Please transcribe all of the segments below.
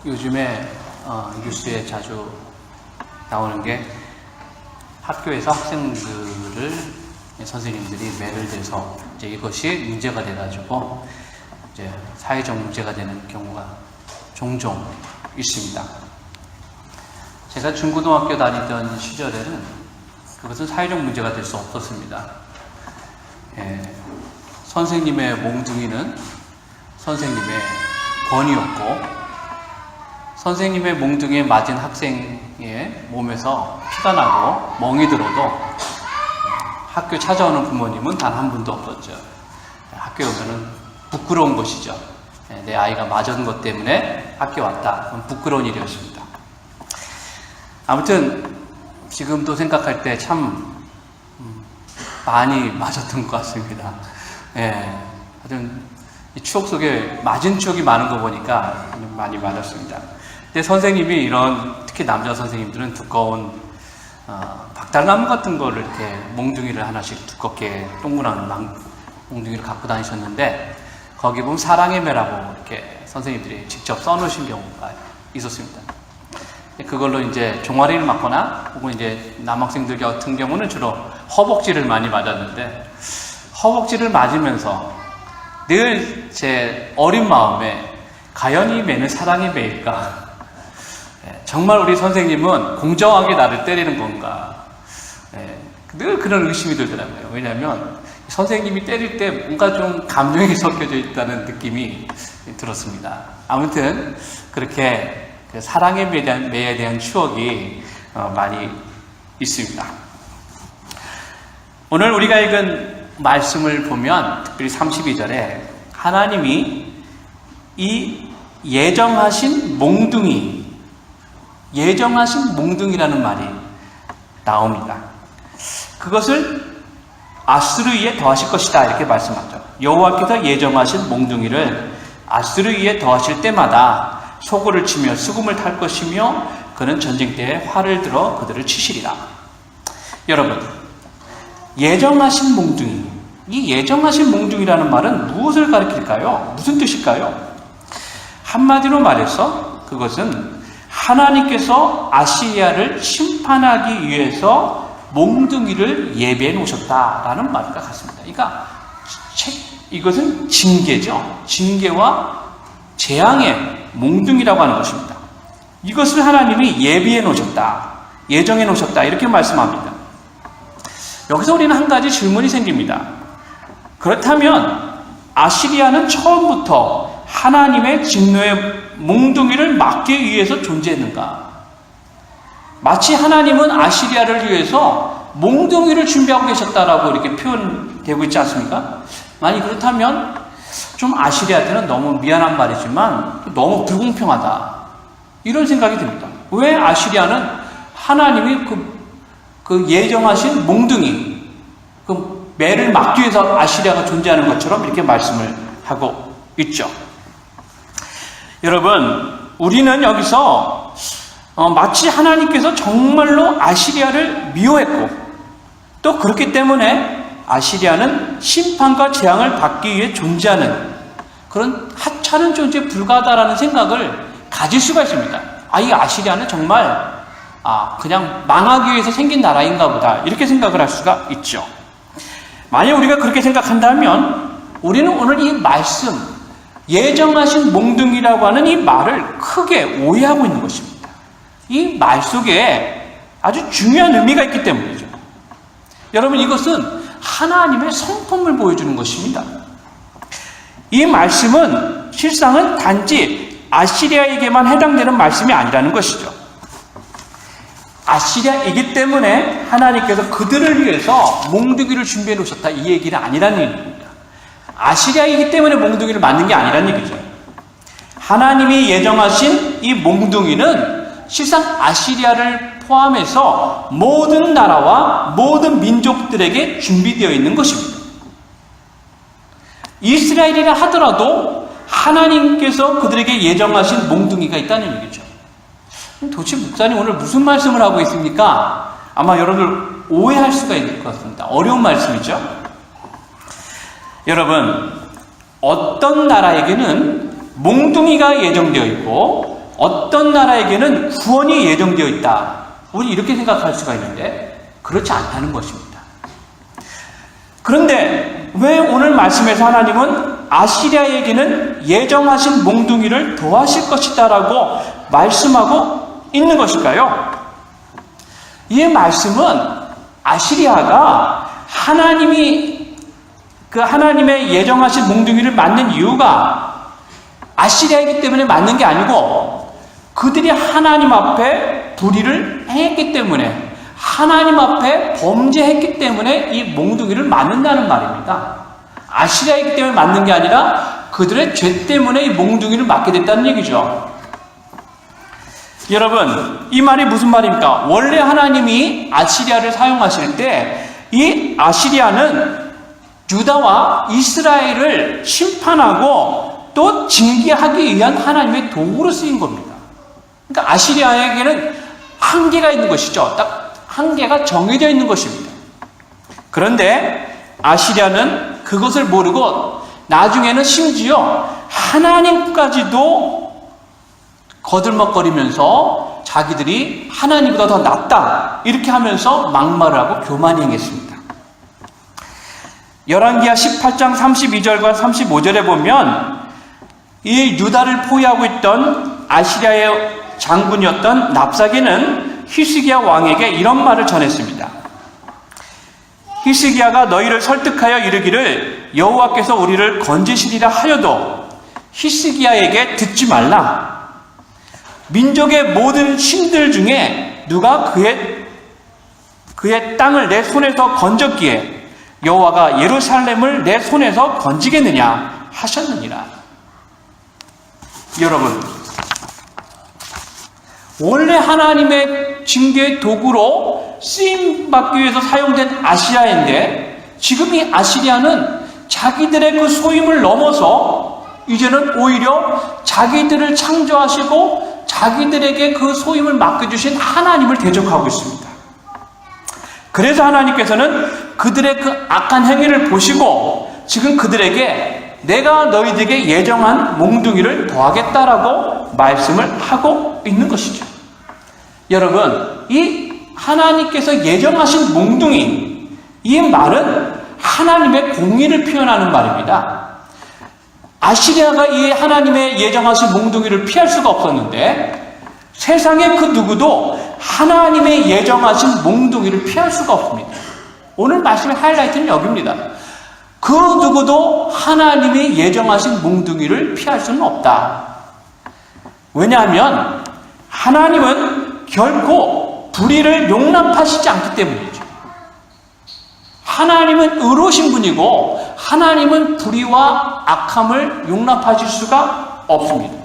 요즘에 뉴스에 자주 나오는 게 학교에서 학생들을 선생님들이 매를 대서 이제 이것이 문제가 돼가지고 이제 사회적 문제가 되는 경우가 종종 있습니다. 제가 중고등학교 다니던 시절에는 그것은 사회적 문제가 될 수 없었습니다. 선생님의 몽둥이는 선생님의 권위였고, 선생님의 몽둥이에 맞은 학생의 몸에서 피가 나고 멍이 들어도 학교 찾아오는 부모님은 단 한 분도 없었죠. 학교에 오면은 부끄러운 것이죠. 내 아이가 맞은 것 때문에 학교에 왔다. 그건 부끄러운 일이었습니다. 아무튼 지금도 생각할 때 참 많이 맞았던 것 같습니다. 하여튼 이 추억 속에 맞은 추억이 많은 거 보니까 많이 맞았습니다. 근데 선생님이 특히 남자 선생님들은 두꺼운 박달나무 같은 거를 이렇게 몽둥이를 하나씩 두껍게 동그란 몽둥이를 갖고 다니셨는데, 거기 보면 사랑의 매라고 이렇게 선생님들이 직접 써놓으신 경우가 있었습니다. 그걸로 이제 종아리를 맞거나, 혹은 이제 남학생들 같은 경우는 주로 허벅지를 많이 맞았는데, 허벅지를 맞으면서 늘 제 어린 마음에 과연 이 매는 사랑의 매일까? 정말 우리 선생님은 공정하게 나를 때리는 건가? 늘 그런 의심이 들더라고요. 왜냐하면 선생님이 때릴 때 뭔가 좀 감정이 섞여져 있다는 느낌이 들었습니다. 아무튼 그렇게 사랑의 매에 대한 추억이 많이 있습니다. 오늘 우리가 읽은 말씀을 보면 특별히 32절에 하나님이 이 예정하신 몽둥이라는 말이 나옵니다. 그것을 아수르에 더하실 것이다 이렇게 말씀하죠. 여호와께서 예정하신 몽둥이를 아수르에 더하실 때마다 소고를 치며 수금을 탈 것이며 그는 전쟁 때에 활을 들어 그들을 치시리라. 여러분, 예정하신 몽둥이, 이 예정하신 몽둥이라는 말은 무엇을 가리킬까요? 무슨 뜻일까요? 한마디로 말해서 그것은 하나님께서 아시리아를 심판하기 위해서 몽둥이를 예비해 놓으셨다라는 말과 같습니다. 그러니까 이것은 징계죠. 징계와 재앙의 몽둥이라고 하는 것입니다. 이것을 하나님이 예비해 놓으셨다, 예정해 놓으셨다 이렇게 말씀합니다. 여기서 우리는 한 가지 질문이 생깁니다. 그렇다면 아시리아는 처음부터 하나님의 진노의 몽둥이를 막기 위해서 존재했는가? 마치 하나님은 아시리아를 위해서 몽둥이를 준비하고 계셨다라고 이렇게 표현되고 있지 않습니까? 만약 그렇다면 좀 아시리아한테는 너무 미안한 말이지만 너무 불공평하다 이런 생각이 듭니다. 왜 아시리아는 하나님이 그 예정하신 몽둥이, 그 매를 막기 위해서 아시리아가 존재하는 것처럼 이렇게 말씀을 하고 있죠. 여러분, 우리는 여기서 마치 하나님께서 정말로 아시리아를 미워했고 또 그렇기 때문에 아시리아는 심판과 재앙을 받기 위해 존재하는 그런 하찮은 존재에 불과하다라는 생각을 가질 수가 있습니다. 이 아시리아는 정말 그냥 망하기 위해서 생긴 나라인가 보다 이렇게 생각을 할 수가 있죠. 만약 우리가 그렇게 생각한다면 우리는 오늘 이 말씀, 예정하신 몽둥이라고 하는 이 말을 크게 오해하고 있는 것입니다. 이 말 속에 아주 중요한 의미가 있기 때문이죠. 여러분, 이것은 하나님의 성품을 보여주는 것입니다. 이 말씀은 실상은 단지 아시리아에게만 해당되는 말씀이 아니라는 것이죠. 아시리아이기 때문에 하나님께서 그들을 위해서 몽둥이를 준비해 놓으셨다 이 얘기는 아니라는 얘기입니다. 아시리아이기 때문에 몽둥이를 만든 게 아니라는 얘기죠. 하나님이 예정하신 이 몽둥이는 실상 아시리아를 포함해서 모든 나라와 모든 민족들에게 준비되어 있는 것입니다. 이스라엘이라 하더라도 하나님께서 그들에게 예정하신 몽둥이가 있다는 얘기죠. 도대체 목사님 오늘 무슨 말씀을 하고 있습니까? 아마 여러분들 오해할 수가 있을 것 같습니다. 어려운 말씀이죠. 여러분, 어떤 나라에게는 몽둥이가 예정되어 있고 어떤 나라에게는 구원이 예정되어 있다. 우리 이렇게 생각할 수가 있는데 그렇지 않다는 것입니다. 그런데 왜 오늘 말씀에서 하나님은 아시리아에게는 예정하신 몽둥이를 더하실 것이다 라고 말씀하고 있는 것일까요? 이 말씀은 아시리아가 하나님의 예정하신 몽둥이를 맞는 이유가 아시리아이기 때문에 맞는 게 아니고 그들이 하나님 앞에 불의를 행했기 때문에 하나님 앞에 범죄했기 때문에 이 몽둥이를 맞는다는 말입니다. 아시리아이기 때문에 맞는 게 아니라 그들의 죄 때문에 이 몽둥이를 맞게 됐다는 얘기죠. 여러분, 이 말이 무슨 말입니까? 원래 하나님이 아시리아를 사용하실 때 이 아시리아는 유다와 이스라엘을 심판하고 또 징계하기 위한 하나님의 도구로 쓰인 겁니다. 그러니까 아시리아에게는 한계가 있는 것이죠. 딱 한계가 정해져 있는 것입니다. 그런데 아시리아는 그것을 모르고 나중에는 심지어 하나님까지도 거들먹거리면서 자기들이 하나님보다 더 낫다 이렇게 하면서 막말을 하고 교만히 행했습니다. 열왕기하 18장 32절과 35절에 보면 이 유다를 포위하고 있던 아시리아의 장군이었던 납사게는 히스기야 왕에게 이런 말을 전했습니다. 히스기야가 너희를 설득하여 이르기를 여호와께서 우리를 건지시리라 하여도 히스기야에게 듣지 말라. 민족의 모든 신들 중에 누가 그의 땅을 내 손에서 건졌기에 여호와가 예루살렘을 내 손에서 건지겠느냐 하셨느니라. 여러분, 원래 하나님의 징계의 도구로 쓰임받기 위해서 사용된 아시리아인데, 지금 이 아시리아는 자기들의 그 소임을 넘어서 이제는 오히려 자기들을 창조하시고 자기들에게 그 소임을 맡겨주신 하나님을 대적하고 있습니다. 그래서 하나님께서는 그들의 그 악한 행위를 보시고 지금 그들에게 내가 너희들에게 예정한 몽둥이를 더하겠다라고 말씀을 하고 있는 것이죠. 여러분, 이 하나님께서 예정하신 몽둥이, 이 말은 하나님의 공의를 표현하는 말입니다. 아시리아가 이 하나님의 예정하신 몽둥이를 피할 수가 없었는데 세상의 그 누구도 하나님의 예정하신 몽둥이를 피할 수가 없습니다. 오늘 말씀의 하이라이트는 여기입니다. 그 누구도 하나님의 예정하신 몽둥이를 피할 수는 없다. 왜냐하면 하나님은 결코 불의를 용납하시지 않기 때문이죠. 하나님은 의로우신 분이고 하나님은 불의와 악함을 용납하실 수가 없습니다.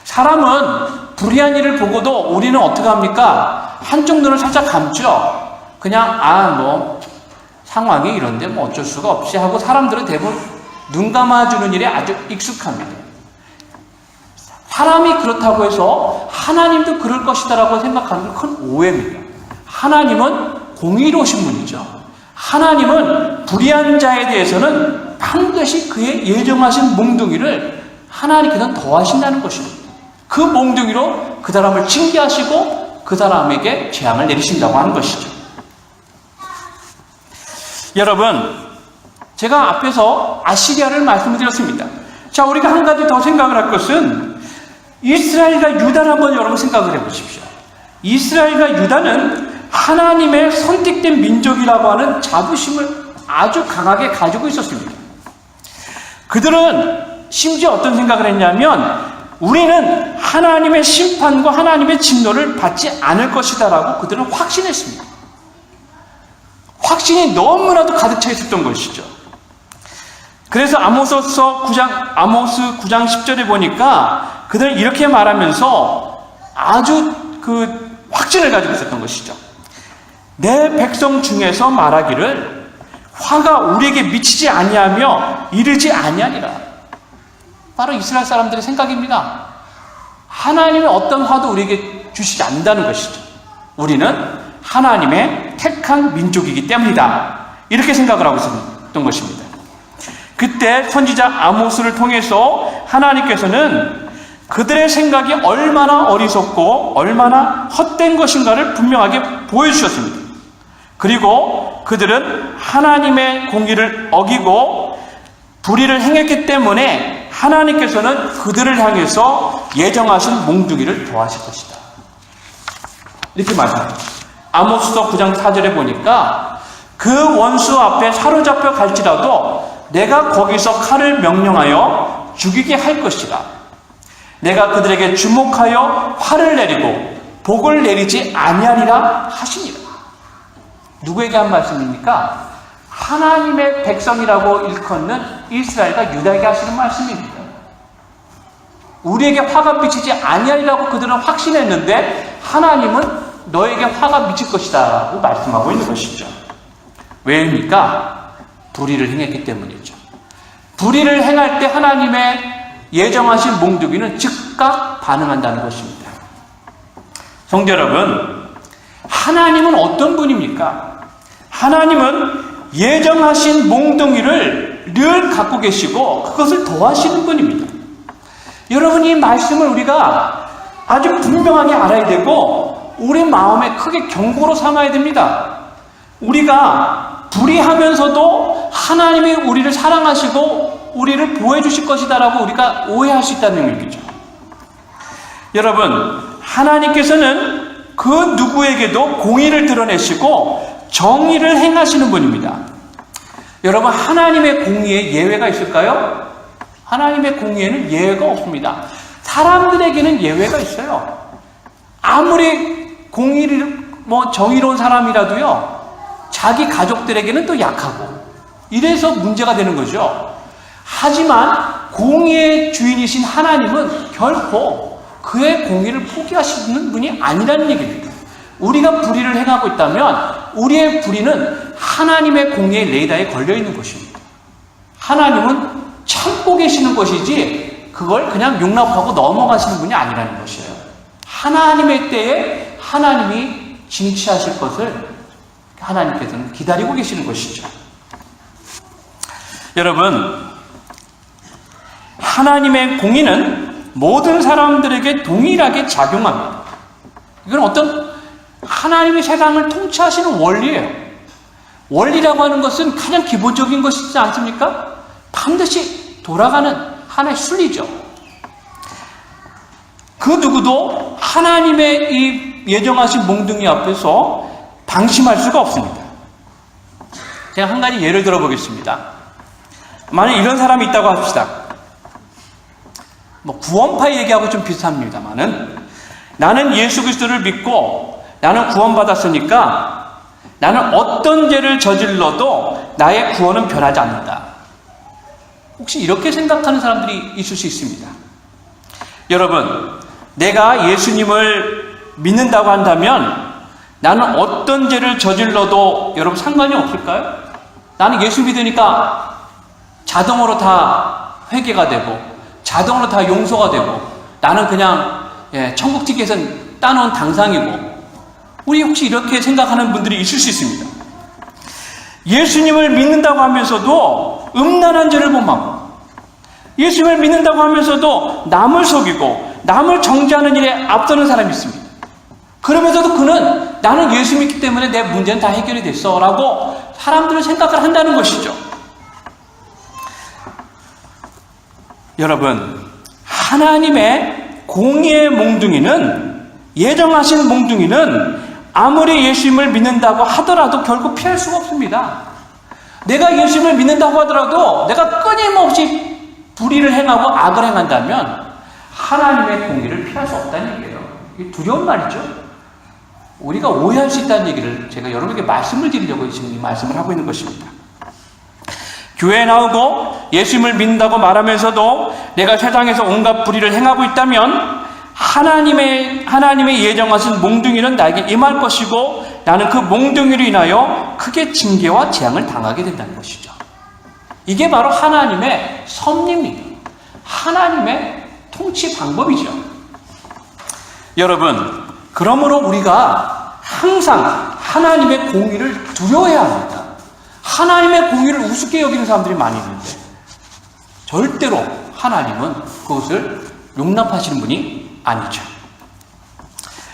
사람은 불의한 일을 보고도 우리는 어떻게 합니까? 한쪽 눈을 살짝 감죠. 그냥 상황이 이런데 어쩔 수가 없이 하고 사람들은 대부분 눈 감아주는 일에 아주 익숙합니다. 사람이 그렇다고 해서 하나님도 그럴 것이다라고 생각하는 건 큰 오해입니다. 하나님은 공의로우신 분이죠. 하나님은 불의한 자에 대해서는 반드시 그의 예정하신 몽둥이를 하나님께서는 더하신다는 것입니다. 그 몽둥이로 그 사람을 징계하시고 그 사람에게 재앙을 내리신다고 하는 것이죠. 여러분, 제가 앞에서 아시리아를 말씀을 드렸습니다. 자, 우리가 한 가지 더 생각을 할 것은 이스라엘과 유다를 한번 여러분 생각을 해보십시오. 이스라엘과 유다는 하나님의 선택된 민족이라고 하는 자부심을 아주 강하게 가지고 있었습니다. 그들은 심지어 어떤 생각을 했냐면 우리는 하나님의 심판과 하나님의 진노를 받지 않을 것이다라고 그들은 확신했습니다. 확신이 너무나도 가득 차 있었던 것이죠. 그래서 아모스 9장 10절에 보니까 그들은 이렇게 말하면서 아주 그 확신을 가지고 있었던 것이죠. 내 백성 중에서 말하기를 화가 우리에게 미치지 아니하며 이르지 아니하니라. 바로 이스라엘 사람들의 생각입니다. 하나님의 어떤 화도 우리에게 주시지 않는다는 것이죠. 우리는 하나님의 택한 민족이기 때문이다. 이렇게 생각을 하고 있었던 것입니다. 그때 선지자 아모스를 통해서 하나님께서는 그들의 생각이 얼마나 어리석고 얼마나 헛된 것인가를 분명하게 보여주셨습니다. 그리고 그들은 하나님의 공의를 어기고 불의를 행했기 때문에 하나님께서는 그들을 향해서 예정하신 몽둥이를 더하실 것이다. 이렇게 말합니다. 아모스서 9장 4절에 보니까 그 원수 앞에 사로잡혀 갈지라도 내가 거기서 칼을 명령하여 죽이게 할 것이라. 내가 그들에게 주목하여 화를 내리고 복을 내리지 아니하리라 하시니라. 누구에게 한 말씀입니까? 하나님의 백성이라고 일컫는 이스라엘과 유다에게 하시는 말씀입니다. 우리에게 화가 미치지 아니하리라고 그들은 확신했는데 하나님은 너에게 화가 미칠 것이다 라고 말씀하고 있는 것이죠. 왜입니까? 불의를 행했기 때문이죠. 불의를 행할 때 하나님의 예정하신 몽둥이는 즉각 반응한다는 것입니다. 성도 여러분, 하나님은 어떤 분입니까? 하나님은 예정하신 몽둥이를 늘 갖고 계시고 그것을 더하시는 분입니다. 여러분, 이 말씀을 우리가 아주 분명하게 알아야 되고 우리 마음에 크게 경고로 삼아야 됩니다. 우리가 불의하면서도 하나님이 우리를 사랑하시고 우리를 보호해 주실 것이다라고 우리가 오해할 수 있다는 얘기죠. 여러분, 하나님께서는 그 누구에게도 공의를 드러내시고 정의를 행하시는 분입니다. 여러분, 하나님의 공의에 예외가 있을까요? 하나님의 공의에는 예외가 없습니다. 사람들에게는 예외가 있어요. 아무리 정의로운 사람이라도요, 자기 가족들에게는 또 약하고, 이래서 문제가 되는 거죠. 하지만 공의의 주인이신 하나님은 결코 그의 공의를 포기하시는 분이 아니라는 얘기입니다. 우리가 불의를 행하고 있다면 우리의 불의는 하나님의 공의의 레이더에 걸려있는 것입니다. 하나님은 참고 계시는 것이지 그걸 그냥 용납하고 넘어가시는 분이 아니라는 것이에요. 하나님의 때에 하나님이 징치하실 것을 하나님께서는 기다리고 계시는 것이죠. 여러분, 하나님의 공의는 모든 사람들에게 동일하게 작용합니다. 이건 어떤 하나님이 세상을 통치하시는 원리예요. 원리라고 하는 것은 가장 기본적인 것이지 않습니까? 반드시 돌아가는 하나의 순리죠. 그 누구도 하나님의 이 예정하신 몽둥이 앞에서 방심할 수가 없습니다. 제가 한 가지 예를 들어보겠습니다. 만약 이런 사람이 있다고 합시다. 구원파 얘기하고 좀 비슷합니다만은, 나는 예수 그리스도를 믿고 나는 구원받았으니까 나는 어떤 죄를 저질러도 나의 구원은 변하지 않는다. 혹시 이렇게 생각하는 사람들이 있을 수 있습니다. 여러분, 내가 예수님을 믿는다고 한다면 나는 어떤 죄를 저질러도 여러분 상관이 없을까요? 나는 예수 믿으니까 자동으로 다 회개가 되고 자동으로 다 용서가 되고 나는 그냥 천국 티켓은 따놓은 당상이고, 우리 혹시 이렇게 생각하는 분들이 있을 수 있습니다. 예수님을 믿는다고 하면서도 음란한 죄를 범하고, 예수님을 믿는다고 하면서도 남을 속이고 남을 정죄하는 일에 앞서는 사람이 있습니다. 그러면서도 그는 나는 예수 믿기 때문에 내 문제는 다 해결이 됐어 라고 사람들은 생각을 한다는 것이죠. 여러분, 하나님의 공의의 몽둥이는, 예정하신 몽둥이는 아무리 예수님을 믿는다고 하더라도 결국 피할 수가 없습니다. 내가 예수님을 믿는다고 하더라도 내가 끊임없이 불의를 행하고 악을 행한다면 하나님의 공의를 피할 수 없다는 얘기예요. 이게 두려운 말이죠. 우리가 오해할 수 있다는 얘기를 제가 여러분에게 말씀을 드리려고 지금 이 말씀을 하고 있는 것입니다. 교회에 나오고 예수님을 믿는다고 말하면서도 내가 세상에서 온갖 불의를 행하고 있다면 하나님의 예정하신 몽둥이는 나에게 임할 것이고 나는 그 몽둥이로 인하여 크게 징계와 재앙을 당하게 된다는 것이죠. 이게 바로 하나님의 섭리입니다. 하나님의 통치 방법이죠. 여러분, 그러므로 우리가 항상 하나님의 공의를 두려워해야 합니다. 하나님의 공의를 우습게 여기는 사람들이 많이 있는데 절대로 하나님은 그것을 용납하시는 분이 아니죠.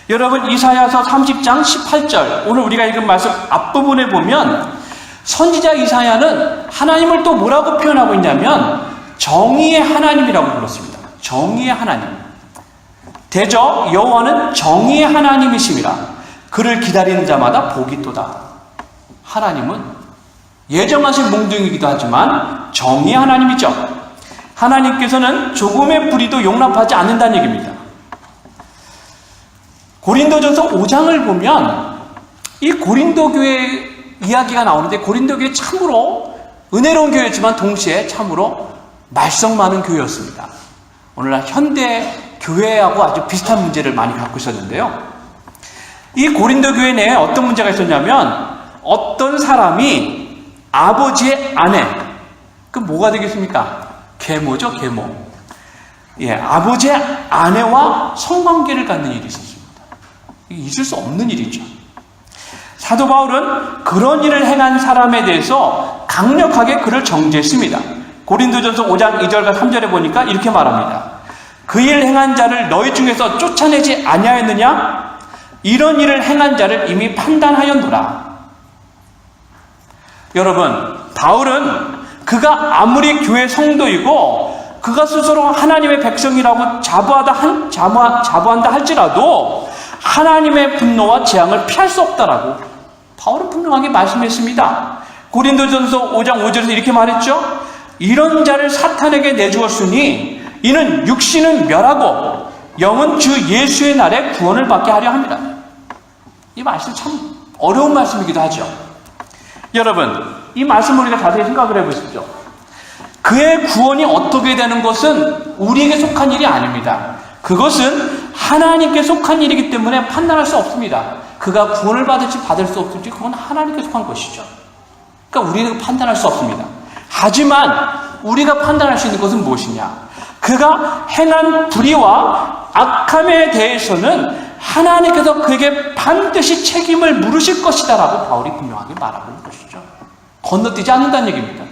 여러분, 이사야서 30장 18절, 오늘 우리가 읽은 말씀 앞부분에 보면 선지자 이사야는 하나님을 또 뭐라고 표현하고 있냐면 정의의 하나님이라고 불렀습니다. 정의의 하나님. 대저 여호와는 정의의 하나님이심이라 그를 기다리는 자마다 복이 있도다. 하나님은 예정하신 몽둥이기도 하지만 정의의 하나님이죠. 하나님께서는 조금의 불의도 용납하지 않는다는 얘기입니다. 고린도전서 5장을 보면 이 고린도 교회 이야기가 나오는데, 고린도 교회 참으로 은혜로운 교회였지만 동시에 참으로 말썽 많은 교회였습니다. 오늘날 현대 교회하고 아주 비슷한 문제를 많이 갖고 있었는데요. 이 고린도 교회 내에 어떤 문제가 있었냐면, 어떤 사람이 아버지의 아내, 그 뭐가 되겠습니까? 계모죠, 계모. 아버지의 아내와 성관계를 갖는 일이 있었습니다. 이게 있을 수 없는 일이죠. 사도 바울은 그런 일을 행한 사람에 대해서 강력하게 그를 정죄했습니다. 고린도전서 5장 2절과 3절에 보니까 이렇게 말합니다. 그 일을 행한 자를 너희 중에서 쫓아내지 아니하였느냐? 이런 일을 행한 자를 이미 판단하였노라. 여러분, 바울은 그가 아무리 교회 성도이고 그가 스스로 하나님의 백성이라고 자부한다 할지라도 하나님의 분노와 재앙을 피할 수 없다라고 바울은 분명하게 말씀했습니다. 고린도전서 5장 5절에서 이렇게 말했죠. 이런 자를 사탄에게 내주었으니 이는 육신은 멸하고 영은 주 예수의 날에 구원을 받게 하려 합니다. 이 말씀 참 어려운 말씀이기도 하죠. 여러분, 이 말씀을 우리가 자세히 생각을 해보십시오. 그의 구원이 어떻게 되는 것은 우리에게 속한 일이 아닙니다. 그것은 하나님께 속한 일이기 때문에 판단할 수 없습니다. 그가 구원을 받을지 받을 수 없을지 그건 하나님께 속한 것이죠. 그러니까 우리는 판단할 수 없습니다. 하지만 우리가 판단할 수 있는 것은 무엇이냐? 그가 행한 불의와 악함에 대해서는 하나님께서 그에게 반드시 책임을 물으실 것이다 라고 바울이 분명하게 말하고 있는 것이죠. 건너뛰지 않는다는 얘기입니다.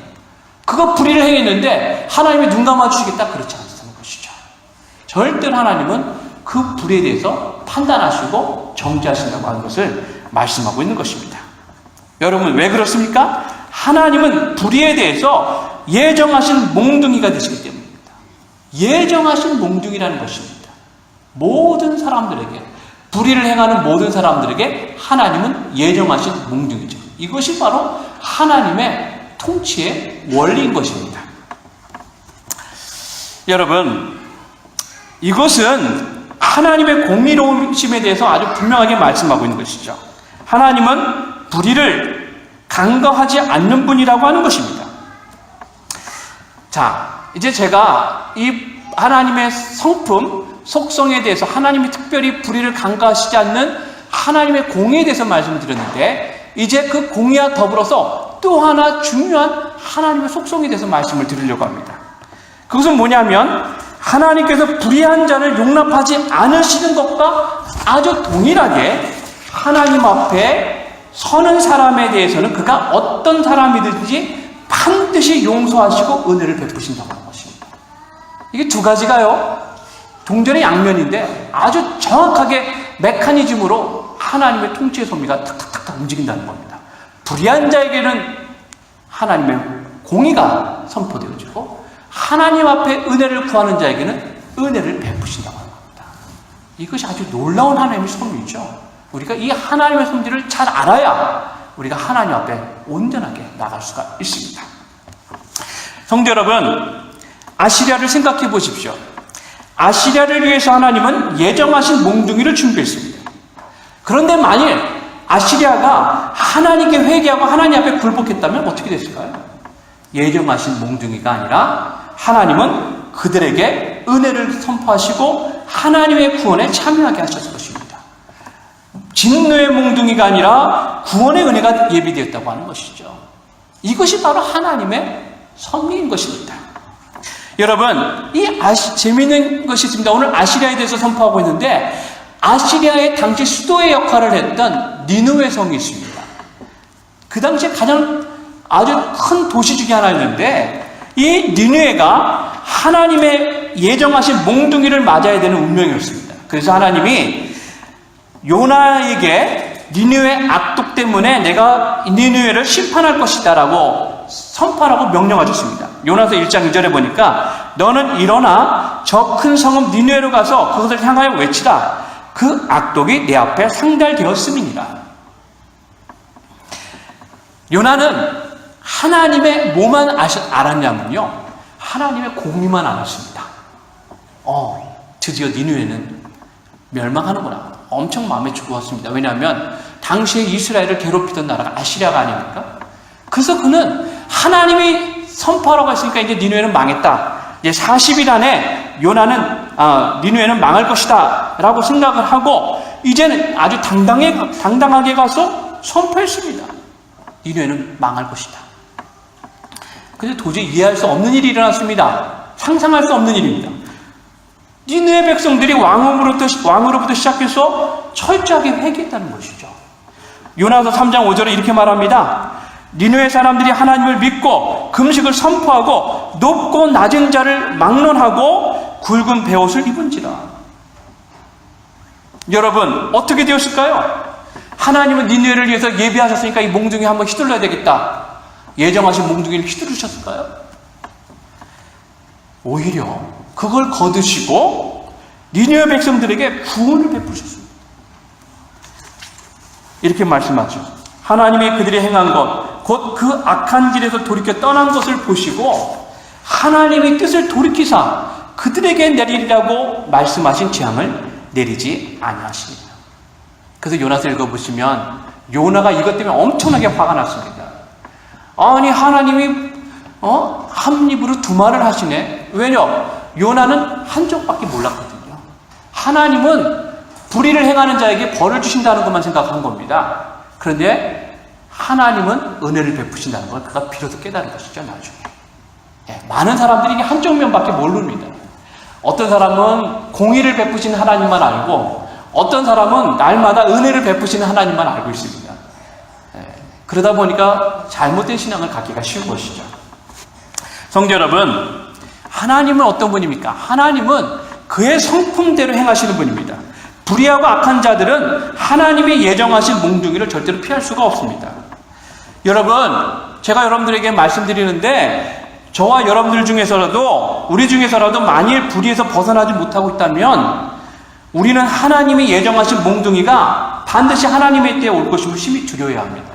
그가 불의를 행했는데 하나님이 눈 감아주시겠다? 그렇지 않다는 것이죠. 절대로 하나님은 그 불의에 대해서 판단하시고 정죄하신다고 하는 것을 말씀하고 있는 것입니다. 여러분, 왜 그렇습니까? 하나님은 불의에 대해서 예정하신 몽둥이가 되시기 때문입니다. 예정하신 몽둥이라는 것입니다. 모든 사람들에게, 불의를 행하는 모든 사람들에게 하나님은 예정하신 몽둥이죠. 이것이 바로 하나님의 통치의 원리인 것입니다. 여러분, 이것은 하나님의 공의로우심에 대해서 아주 분명하게 말씀하고 있는 것이죠. 하나님은 불의를 간과하지 않는 분이라고 하는 것입니다. 자, 이제 제가 이 하나님의 성품, 속성에 대해서 하나님이 특별히 불의를 간과하시지 않는 하나님의 공의에 대해서 말씀을 드렸는데, 이제 그 공의와 더불어서 또 하나 중요한 하나님의 속성에 대해서 말씀을 드리려고 합니다. 그것은 뭐냐면 하나님께서 불의한 자를 용납하지 않으시는 것과 아주 동일하게 하나님 앞에 서는 사람에 대해서는 그가 어떤 사람이든지 반드시 용서하시고 은혜를 베푸신다고 하는 것입니다. 이게 두 가지가요, 동전의 양면인데 아주 정확하게 메커니즘으로 하나님의 통치의 섭리가 탁탁탁탁 움직인다는 겁니다. 불의한 자에게는 하나님의 공의가 선포되어지고 하나님 앞에 은혜를 구하는 자에게는 은혜를 베푸신다고 하는 겁니다. 이것이 아주 놀라운 하나님의 섭리죠. 우리가 이 하나님의 섭리를 잘 알아야 우리가 하나님 앞에 온전하게 나갈 수가 있습니다. 성도 여러분, 아시리아를 생각해 보십시오. 아시리아를 위해서 하나님은 예정하신 몽둥이를 준비했습니다. 그런데 만일 아시리아가 하나님께 회개하고 하나님 앞에 굴복했다면 어떻게 됐을까요? 예정하신 몽둥이가 아니라 하나님은 그들에게 은혜를 선포하시고 하나님의 구원에 참여하게 하셨을 것입니다. 진노의 몽둥이가 아니라 구원의 은혜가 예비되었다고 하는 것이죠. 이것이 바로 하나님의 섭리인 것입니다. 여러분, 재미있는 것이 있습니다. 오늘 아시리아에 대해서 선포하고 있는데, 아시리아의 당시 수도의 역할을 했던 니느웨 성이 있습니다. 그 당시에 가장 아주 큰 도시 중에 하나였는데, 이 니느웨가 하나님의 예정하신 몽둥이를 맞아야 되는 운명이었습니다. 그래서 하나님이 요나에게 니느웨 악독 때문에 내가 니느웨를 심판할 것이다 라고 선포하라고 명령하셨습니다. 요나서 1장 2절에 보니까 너는 일어나 저 큰 성읍 니느웨로 가서 그것을 향하여 외치라. 그 악독이 내 앞에 상달되었음이니라. 요나는 하나님의 뭐만 알았냐면요, 하나님의 공의만 알았습니다. 드디어 니느웨는 멸망하는구나. 엄청 마음에 좋았습니다. 왜냐하면 당시에 이스라엘을 괴롭히던 나라가 아시리아가 아닙니까? 그래서 그는 하나님이 선포하라고 했으니까 이제 니느웨는 망했다. 이제 40일 안에 요나는 니느웨는 망할 것이다 라고 생각을 하고 이제는 아주 당당하게 가서 선포했습니다. 니느웨는 망할 것이다. 근데 도저히 이해할 수 없는 일이 일어났습니다. 상상할 수 없는 일입니다. 니느웨 백성들이 왕으로부터 시작해서 철저하게 회개했다는 것이죠. 요나서 3장 5절에 이렇게 말합니다. 니느웨 사람들이 하나님을 믿고 금식을 선포하고 높고 낮은 자를 막론하고 굵은 베옷을 입은지라. 여러분, 어떻게 되었을까요? 하나님은 니느웨를 위해서 예비하셨으니까 이 몽둥이 한번 휘둘러야 되겠다. 예정하신 몽둥이를 휘두르셨을까요? 오히려 그걸 거두시고 니느웨 백성들에게 구원을 베푸셨습니다. 이렇게 말씀하죠. 하나님이 그들이 행한 것, 곧 그 악한 길에서 돌이켜 떠난 것을 보시고 하나님의 뜻을 돌이키사 그들에게 내리리라고 말씀하신 재앙을 내리지 아니하십니다. 그래서 요나서 읽어보시면 요나가 이것 때문에 엄청나게 화가 났습니다. 아니 하나님이 한 입으로 두 말을 하시네. 왜냐? 요나는 한쪽밖에 몰랐거든요. 하나님은 불의를 행하는 자에게 벌을 주신다는 것만 생각한 겁니다. 그런데 하나님은 은혜를 베푸신다는 걸 그가 비로소 깨달은 것이죠, 나중에. 많은 사람들이 이게 한쪽 면밖에 모릅니다. 어떤 사람은 공의를 베푸신 하나님만 알고, 어떤 사람은 날마다 은혜를 베푸시는 하나님만 알고 있습니다. 그러다 보니까 잘못된 신앙을 갖기가 쉬운 것이죠. 성도 여러분, 하나님은 어떤 분입니까? 하나님은 그의 성품대로 행하시는 분입니다. 불의하고 악한 자들은 하나님이 예정하신 몽둥이를 절대로 피할 수가 없습니다. 여러분, 제가 여러분들에게 말씀드리는데 저와 여러분들 중에서라도, 우리 중에서라도 만일 불의에서 벗어나지 못하고 있다면 우리는 하나님이 예정하신 몽둥이가 반드시 하나님의 때에 올 것임을 심히 두려워해야 합니다.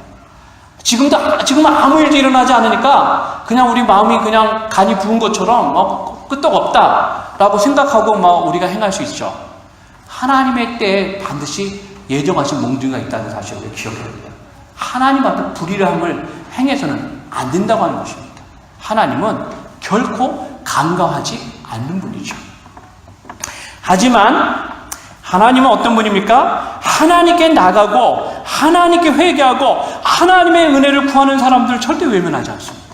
지금 아무 일도 일어나지 않으니까 그냥 우리 마음이 그냥 간이 부은 것처럼 끄떡없다라고 생각하고 우리가 행할 수 있죠. 하나님의 때에 반드시 예정하신 몽둥이가 있다는 사실을 기억해야 합니다. 하나님 앞에 불의를 함을 행해서는 안 된다고 하는 것입니다. 하나님은 결코 간과하지 않는 분이죠. 하지만 하나님은 어떤 분입니까? 하나님께 나가고 하나님께 회개하고 하나님의 은혜를 구하는 사람들을 절대 외면하지 않습니다.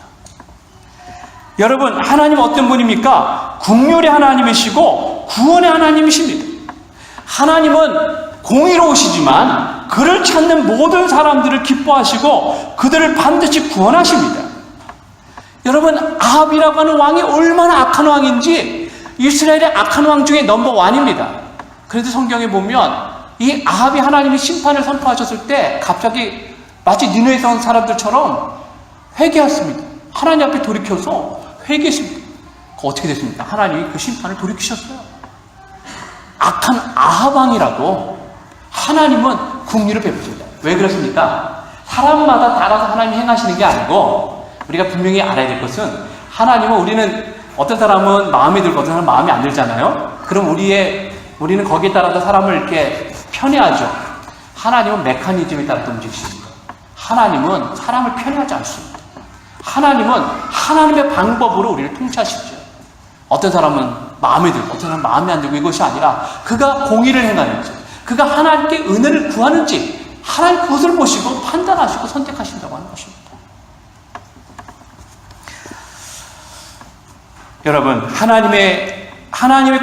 여러분, 하나님은 어떤 분입니까? 긍휼의 하나님이시고 구원의 하나님이십니다. 하나님은 공의로우시지만 그를 찾는 모든 사람들을 기뻐하시고 그들을 반드시 구원하십니다. 여러분, 아합이라고 하는 왕이 얼마나 악한 왕인지 이스라엘의 악한 왕 중에 넘버1입니다. 그래도 성경에 보면 이 아합이 하나님이 심판을 선포하셨을 때 갑자기 마치 니느웨에 온 사람들처럼 회개했습니다. 하나님 앞에 돌이켜서 회개했습니다. 어떻게 됐습니까? 하나님이 그 심판을 돌이키셨어요. 악한 아합 왕이라도 하나님은 긍휼을 베푸십니다. 왜 그렇습니까? 사람마다 따라서 하나님이 행하시는 게 아니고 우리가 분명히 알아야 될 것은 하나님은 우리는 어떤 사람은 마음에 들고 어떤 사람은 마음에 안 들잖아요. 그럼 우리는 거기에 따라서 사람을 이렇게 편애하죠. 하나님은 메커니즘에 따라서 움직이십니다. 하나님은 사람을 편애하지 않습니다. 하나님은 하나님의 방법으로 우리를 통치하시죠. 어떤 사람은 마음에 들고 어떤 사람은 마음에 안 들고 이것이 아니라 그가 공의를 행하는지 그가 하나님께 은혜를 구하는지 하나님 그것을 보시고 판단하시고 선택하신다고 하는 것입니다. 여러분, 하나님의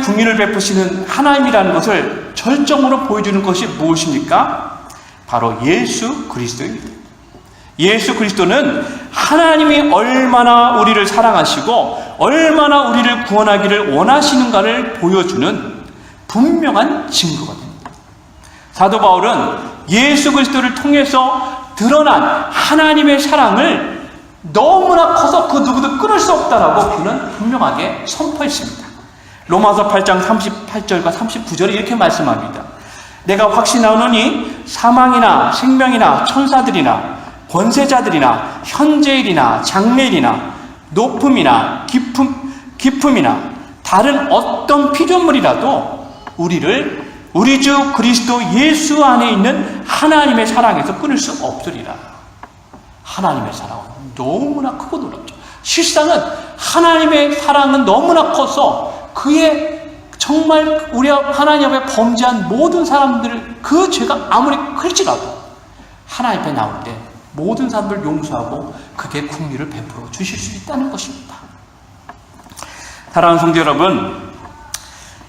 긍휼을 베푸시는 하나님이라는 것을 절정으로 보여주는 것이 무엇입니까? 바로 예수 그리스도입니다. 예수 그리스도는 하나님이 얼마나 우리를 사랑하시고 얼마나 우리를 구원하기를 원하시는가를 보여주는 분명한 증거가 됩니다. 사도 바울은 예수 그리스도를 통해서 드러난 하나님의 사랑을 너무나 커서 그 누구도 끊을 수 없다라고 그는 분명하게 선포했습니다. 로마서 8장 38절과 39절에 이렇게 말씀합니다. 내가 확신하노니 사망이나 생명이나 천사들이나 권세자들이나 현재일이나 장래일이나 높음이나 깊음이나 다른 어떤 피조물이라도 우리를 우리 주 그리스도 예수 안에 있는 하나님의 사랑에서 끊을 수 없으리라. 하나님의 사랑은 너무나 크고 놀랍죠. 실상은 하나님의 사랑은 너무나 커서 그의 정말 우리 하나님 앞에 범죄한 모든 사람들을 그 죄가 아무리 클지라도 하나님 앞에 나올 때 모든 사람들을 용서하고 그게 긍휼을 베풀어 주실 수 있다는 것입니다. 사랑하는 성도 여러분,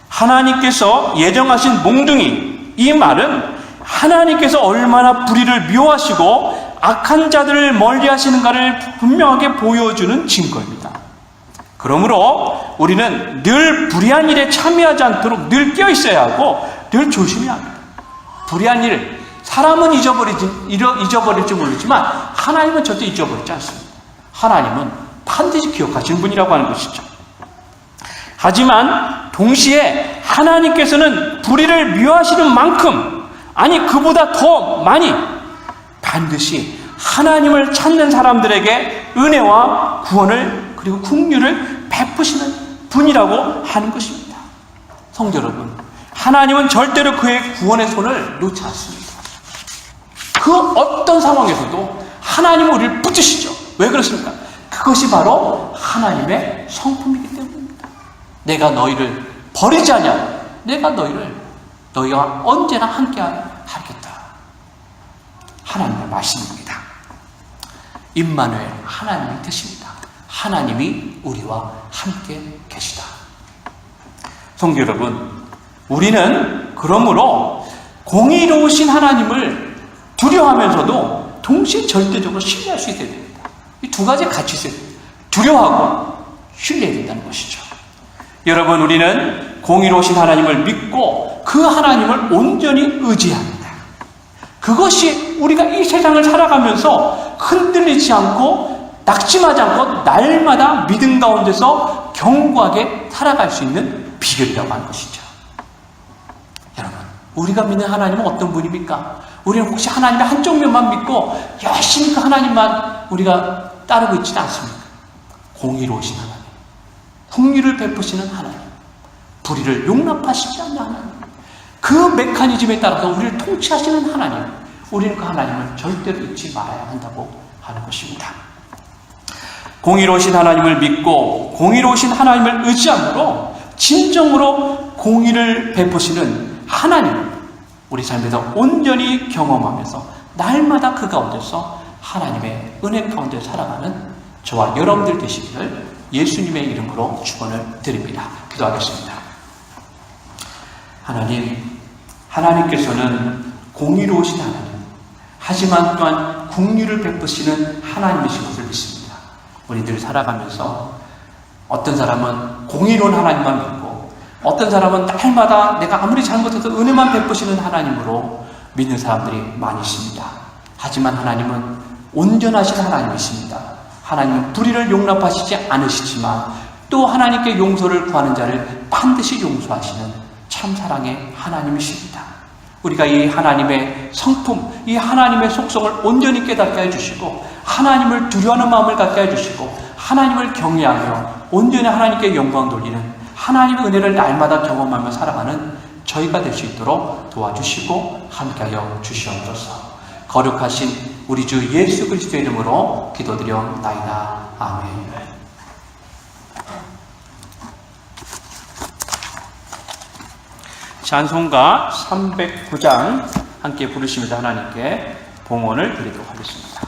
하나님께서 예정하신 몽둥이, 이 말은 하나님께서 얼마나 불의를 미워하시고 악한 자들을 멀리하시는가를 분명하게 보여주는 증거입니다. 그러므로 우리는 늘 불의한 일에 참여하지 않도록 늘 깨어 있어야 하고 늘 조심해야 합니다. 불의한 일, 사람은 잊어버릴지 모르지만 하나님은 절대 잊어버리지 않습니다. 하나님은 반드시 기억하시는 분이라고 하는 것이죠. 하지만 동시에 하나님께서는 불의를 미워하시는 만큼, 아니 그보다 더 많이 반드시 하나님을 찾는 사람들에게 은혜와 구원을 그리고 긍휼을 베푸시는 분이라고 하는 것입니다. 성도 여러분, 하나님은 절대로 그의 구원의 손을 놓지 않습니다. 그 어떤 상황에서도 하나님은 우리를 붙드시죠. 왜 그렇습니까? 그것이 바로 하나님의 성품이기 때문입니다. 내가 너희를 버리지 않냐. 내가 너희와 언제나 함께 하겠다. 하나님의 말씀입니다. 임마누엘, 하나님의 뜻입니다. 하나님이 우리와 함께 계시다. 성도 여러분, 우리는 그러므로 공의로우신 하나님을 두려워하면서도 동시에 절대적으로 신뢰할 수 있어야 됩니다. 이 두 가지 같이 있어야 됩니다. 두려워하고 신뢰해야 된다는 것이죠. 여러분, 우리는 공의로우신 하나님을 믿고 그 하나님을 온전히 의지합니다. 그것이 우리가 이 세상을 살아가면서 흔들리지 않고 낙심하지 않고 날마다 믿음 가운데서 견고하게 살아갈 수 있는 비결이라고 하는 것이죠. 여러분, 우리가 믿는 하나님은 어떤 분입니까? 우리는 혹시 하나님의 한쪽 면만 믿고 열심히 그 하나님만 우리가 따르고 있지는 않습니까? 공의로우신 하나님, 긍휼을 베푸시는 하나님, 불의를 용납하시지 않는 하나님, 그 메커니즘에 따라서 우리를 통치하시는 하나님, 우리는 그 하나님을 절대로 잊지 말아야 한다고 하는 것입니다. 공의로우신 하나님을 믿고 공의로우신 하나님을 의지함으로 진정으로 공의를 베푸시는 하나님을 우리 삶에서 온전히 경험하면서 날마다 그 가운데서 하나님의 은혜 가운데 살아가는 저와 여러분들 되시기를 예수님의 이름으로 축원을 드립니다. 기도하겠습니다. 하나님께서는 공의로우신 하나님, 하지만 또한 긍휼을 베푸시는 하나님이신 것을 믿습니다. 우리들 살아가면서 어떤 사람은 공의로운 하나님만 믿고, 어떤 사람은 날마다 내가 아무리 잘못해도 은혜만 베푸시는 하나님으로 믿는 사람들이 많이 있습니다. 하지만 하나님은 온전하신 하나님이십니다. 하나님은 불의를 용납하시지 않으시지만 또 하나님께 용서를 구하는 자를 반드시 용서하시는 참 사랑의 하나님이십니다. 우리가 이 하나님의 성품, 이 하나님의 속성을 온전히 깨닫게 해주시고 하나님을 두려워하는 마음을 갖게 해주시고 하나님을 경외하며 온전히 하나님께 영광 돌리는 하나님의 은혜를 날마다 경험하며 살아가는 저희가 될 수 있도록 도와주시고 함께하여 주시옵소서. 거룩하신 우리 주 예수 그리스도의 이름으로 기도드려옵나이다. 아멘. 찬송가 309장 함께 부르시면서 하나님께 봉헌을 드리도록 하겠습니다.